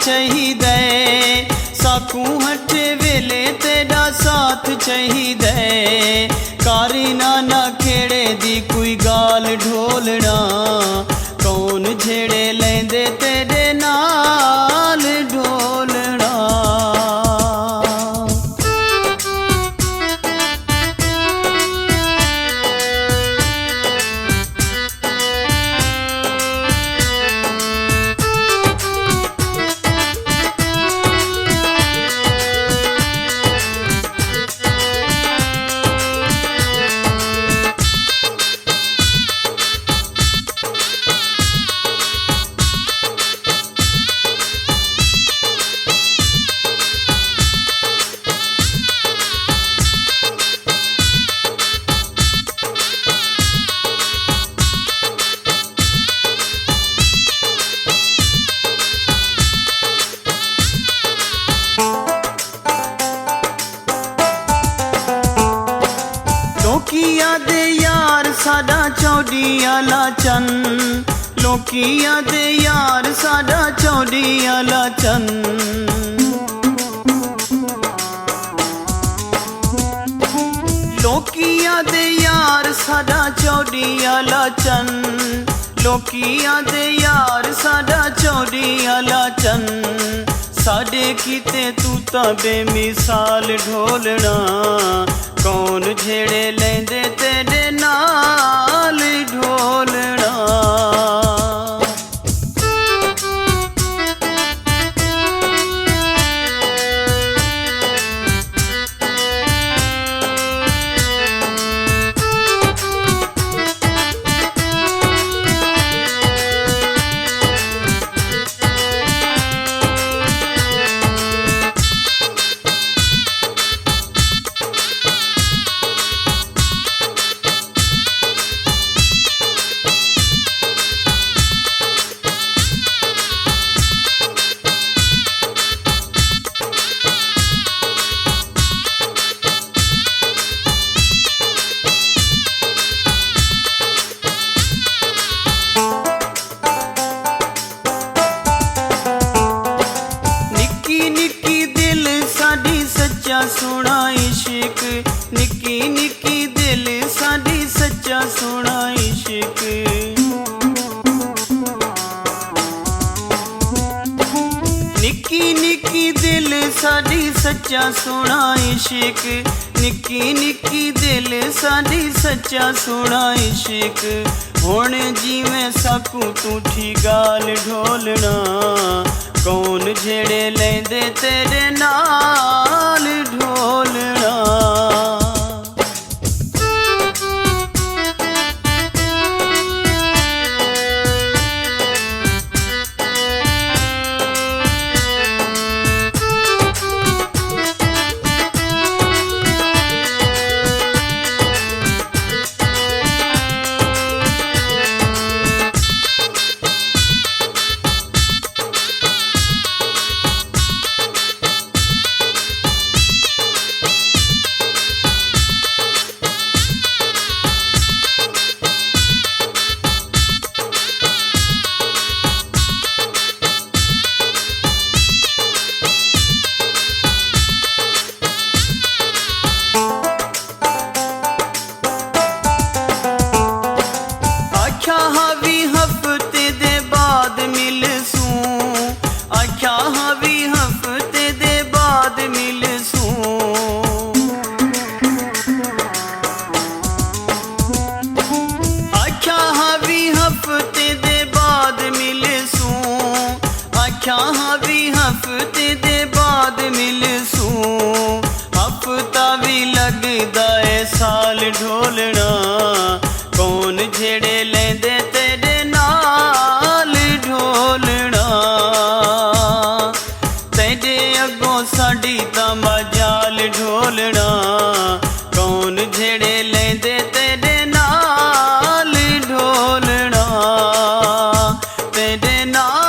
चाहिदा साकू हटे वेले तेरा साथ चाहिदा कारी ना खेड़े दी कोई गाल ढोलना कौन झेड़े लेंदे तेरे नाल ढोलना। लोकिया दे यार साडा चौड़ी आला चन लोकिया दे यार साडा चौड़ी आला चन लोकिया दे यार साडा चौड़ी आला चन लोकिया दे यार साडा चौड़ी आला चन साडे कीते तू तां बेमिसाल ढोलना कौन झेड़े लेंदे तेरे नाल ढोलना। सच्चा सोना इश्क निक्की निक्की दिल साडी सच्चा सोना इश्क निक्की निक्की दिल साडी सच्चा सोना इश्क निक्की निक्की दिल साडी सच्चा सोना इश्क हुण जिवें साकू तूठी गाल ढोलना कौन झेड़े लेंदे तेरे नाल ढोलना। हफ्ते दे बाद मिलसूं आख्या हावी हफ्ते दे बाद मिलसूं आख्या हावी हफ्ते दे बाद मिलसूं आख्या हावी हफ्ते दे बाद मिलसूं हफ्ता भी लगदा है साल ढोलना कौन झेड़े लेंदे तेरे नाल ढोलना तेरे अगों साडी तां मजाल ढोलना कौन झेड़े लेंदे तेरे नाल ढोलना तेरे नाल